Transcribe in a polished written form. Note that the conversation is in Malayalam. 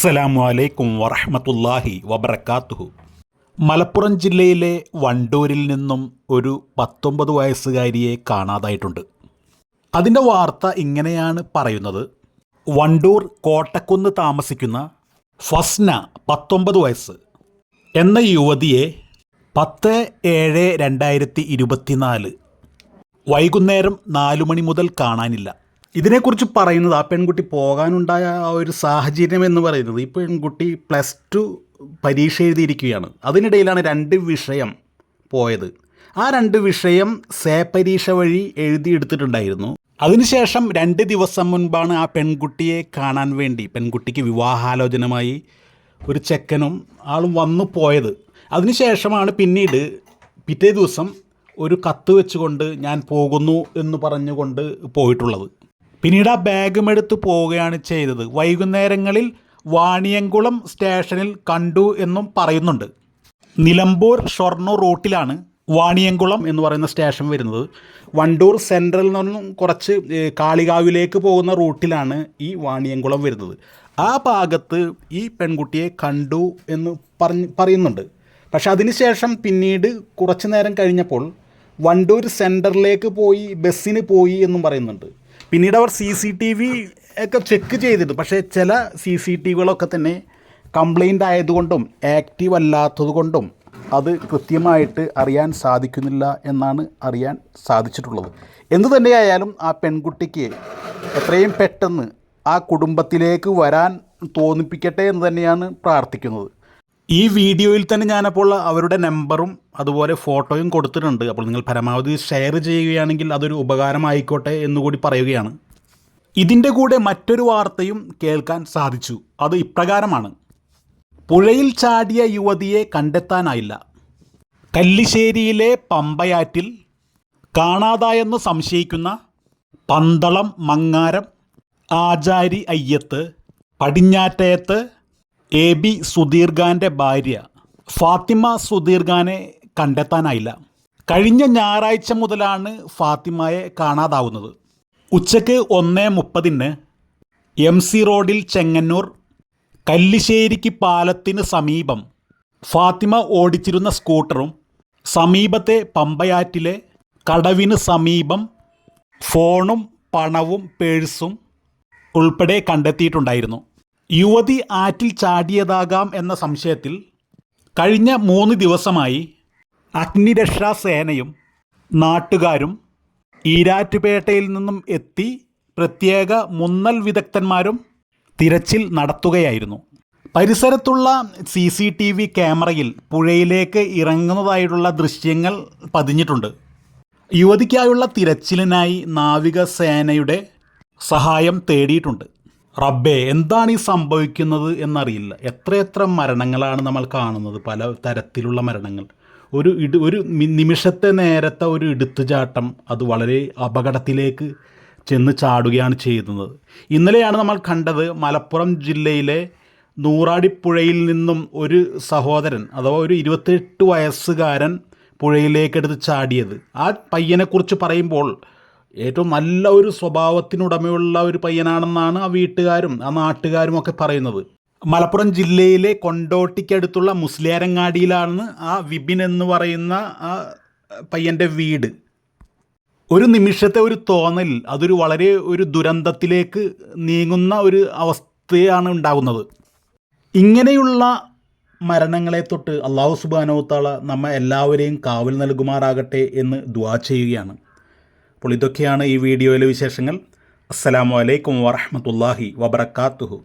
അസ്സലാമു അലൈക്കും വറഹ്മത്തുള്ളാഹി വബറകാതുഹു. മലപ്പുറം ജില്ലയിലെ വണ്ടൂരിൽ നിന്നും ഒരു 19 വയസ്സുകാരിയെ കാണാതായിട്ടുണ്ട്. അതിൻ്റെ വാർത്ത ഇങ്ങനെയാണ് പറയുന്നത്. വണ്ടൂർ കോട്ടക്കുന്ന് താമസിക്കുന്ന ഫസ്ന 19 വയസ്സ് എന്ന യുവതിയെ 10/7/2024 വൈകുന്നേരം 4 മണി മുതൽ കാണാനില്ല. ഇതിനെക്കുറിച്ച് പറയുന്നത്, ആ പെൺകുട്ടി പോകാനുണ്ടായ ആ ഒരു സാഹചര്യം എന്ന് പറയുന്നത്, ഈ പെൺകുട്ടി +2 പരീക്ഷ എഴുതിയിരിക്കുകയാണ്. അതിനിടയിലാണ് 2 വിഷയം പോയത്. ആ 2 വിഷയം പരീക്ഷ വഴി എഴുതിയെടുത്തിട്ടുണ്ടായിരുന്നു. അതിനുശേഷം 2 ദിവസം മുൻപാണ് ആ പെൺകുട്ടിയെ കാണാൻ വേണ്ടി, പെൺകുട്ടിക്ക് വിവാഹാലോചനമായി ഒരു ചെക്കനും ആളും വന്നു പോയത്. അതിനുശേഷമാണ് പിന്നീട് പിറ്റേ ദിവസം ഒരു കത്ത് വെച്ചുകൊണ്ട് ഞാൻ പോകുന്നു എന്ന് പറഞ്ഞുകൊണ്ട് പോയിട്ടുള്ളത്. പിന്നീട് ആ ബാഗുമെടുത്ത് പോവുകയാണ് ചെയ്തത്. വൈകുന്നേരങ്ങളിൽ വാണിയംകുളം സ്റ്റേഷനിൽ കണ്ടു എന്നും പറയുന്നുണ്ട്. നിലമ്പൂർ ഷൊർണൂർ റൂട്ടിലാണ് വാണിയംകുളം എന്ന് പറയുന്ന സ്റ്റേഷൻ വരുന്നത്. വണ്ടൂർ സെൻട്രൽ നിന്നും കുറച്ച് കാളികാവിലേക്ക് പോകുന്ന റൂട്ടിലാണ് ഈ വാണിയംകുളം വരുന്നത്. ആ ഭാഗത്ത് ഈ പെൺകുട്ടിയെ കണ്ടു എന്ന് പറയുന്നുണ്ട്. പക്ഷെ അതിനുശേഷം പിന്നീട് കുറച്ച് നേരം കഴിഞ്ഞപ്പോൾ വണ്ടൂർ സെൻറ്ററിലേക്ക് പോയി, ബസ്സിന് പോയി എന്നും പറയുന്നുണ്ട്. പിന്നീട് അവർ CCTV ഒക്കെ ചെക്ക് ചെയ്തിട്ട്, പക്ഷേ ചില CCTVകളൊക്കെ തന്നെ കംപ്ലൈൻ്റ് ആയതുകൊണ്ടും ആക്റ്റീവ് അല്ലാത്തതുകൊണ്ടും അത് കൃത്യമായിട്ട് അറിയാൻ സാധിക്കുന്നില്ല എന്നാണ് അറിയാൻ സാധിച്ചിട്ടുള്ളത്. എന്തു തന്നെയായാലും ആ പെൺകുട്ടിക്ക് എത്രയും പെട്ടെന്ന് ആ കുടുംബത്തിലേക്ക് വരാൻ തോന്നിപ്പിക്കട്ടെ എന്ന് തന്നെയാണ് പ്രാർത്ഥിക്കുന്നത്. ഈ വീഡിയോയിൽ തന്നെ ഞാനപ്പോൾ അവരുടെ നമ്പറും അതുപോലെ ഫോട്ടോയും കൊടുത്തിട്ടുണ്ട്. അപ്പോൾ നിങ്ങൾ പരമാവധി ഷെയർ ചെയ്യുകയാണെങ്കിൽ അതൊരു ഉപകാരമായിക്കോട്ടെ എന്നുകൂടി പറയുകയാണ്. ഇതിൻ്റെ കൂടെ മറ്റൊരു വാർത്തയും കേൾക്കാൻ സാധിച്ചു. അത് ഇപ്രകാരമാണ്. പുഴയിൽ ചാടിയ യുവതിയെ കണ്ടെത്താനായില്ല. കല്ലിശ്ശേരിയിലെ പമ്പയാറ്റിൽ കാണാതായെന്ന് സംശയിക്കുന്ന പന്തളം മങ്ങാരം ആചാരി അയ്യത്ത് പടിഞ്ഞാറ്റയത്ത് AB സുധീർ ഖാൻ്റെ ഭാര്യ ഫാത്തിമ സുധീർ ഖാനെ കണ്ടെത്താനായില്ല. കഴിഞ്ഞ ഞായറാഴ്ച മുതലാണ് ഫാത്തിമയെ കാണാതാവുന്നത്. ഉച്ചയ്ക്ക് 1:30 MC റോഡിൽ ചെങ്ങന്നൂർ കല്ലിശ്ശേരിക്ക് പാലത്തിന് സമീപം ഫാത്തിമ ഓടിച്ചിരുന്ന സ്കൂട്ടറും സമീപത്തെ പമ്പയാറ്റിലെ കടവിന് സമീപം ഫോണും പണവും പേഴ്സും ഉൾപ്പെടെ കണ്ടെത്തിയിട്ടുണ്ടായിരുന്നു. യുവതി ആറ്റിൽ ചാടിയതാകാം എന്ന സംശയത്തിൽ കഴിഞ്ഞ 3 ദിവസമായി അഗ്നിരക്ഷാ സേനയും നാട്ടുകാരും ഈരാറ്റുപേട്ടയിൽ നിന്നും എത്തി പ്രത്യേക മുങ്ങൽ വിദഗ്ധന്മാരും തിരച്ചിൽ നടത്തുകയായിരുന്നു. പരിസരത്തുള്ള CCTV ക്യാമറയിൽ പുഴയിലേക്ക് ഇറങ്ങുന്നതായിട്ടുള്ള ദൃശ്യങ്ങൾ പതിഞ്ഞിട്ടുണ്ട്. യുവതിക്കായുള്ള തിരച്ചിലിനായി നാവികസേനയുടെ സഹായം തേടിയിട്ടുണ്ട്. റബ്ബേ, എന്താണ് ഈ സംഭവിക്കുന്നത് എന്നറിയില്ല. എത്രയെത്ര മരണങ്ങളാണ് നമ്മൾ കാണുന്നത്, പല തരത്തിലുള്ള മരണങ്ങൾ. ഒരു നിമിഷത്തെ നേരത്തെ ഒരു എടുത്തുചാട്ടം അത് വളരെ അപകടത്തിലേക്ക് ചെന്ന് ചാടുകയാണ് ചെയ്യുന്നത്. ഇന്നലെയാണ് നമ്മൾ കണ്ടത് മലപ്പുറം ജില്ലയിലെ നൂറാടിപ്പുഴയിൽ നിന്നും ഒരു സഹോദരൻ, അഥവാ ഒരു 28 വയസ്സുകാരൻ പുഴയിലേക്കെടുത്ത് ചാടിയത്. ആ പയ്യനെക്കുറിച്ച് പറയുമ്പോൾ ഏറ്റവും നല്ല ഒരു സ്വഭാവത്തിനുടമയുള്ള ഒരു പയ്യനാണെന്നാണ് ആ വീട്ടുകാരും ആ നാട്ടുകാരും ഒക്കെ പറയുന്നത്. മലപ്പുറം ജില്ലയിലെ കൊണ്ടോട്ടിക്കടുത്തുള്ള മുസ്ലിയാരങ്ങാടിയിലാണ് ആ വിപിൻ എന്ന് പറയുന്ന ആ പയ്യൻ്റെ വീട്. ഒരു നിമിഷത്തെ ഒരു തോന്നൽ അതൊരു വളരെ ഒരു ദുരന്തത്തിലേക്ക് നീങ്ങുന്ന ഒരു അവസ്ഥയാണ് ഉണ്ടാകുന്നത്. ഇങ്ങനെയുള്ള മരണങ്ങളെ തൊട്ട് അല്ലാഹു സുബ്ഹാനഹു വ തആല നമ്മെ എല്ലാവരെയും കാവൽ നൽകുമാറാകട്ടെ എന്ന് ദുആ ചെയ്യുകയാണ്. അപ്പോൾ ഇതൊക്കെയാണ് ഈ വീഡിയോയിലെ വിശേഷങ്ങൾ. അസ്സലാമു അലൈക്കും വറഹ്മത്തുള്ളാഹി വബറകാതുഹു.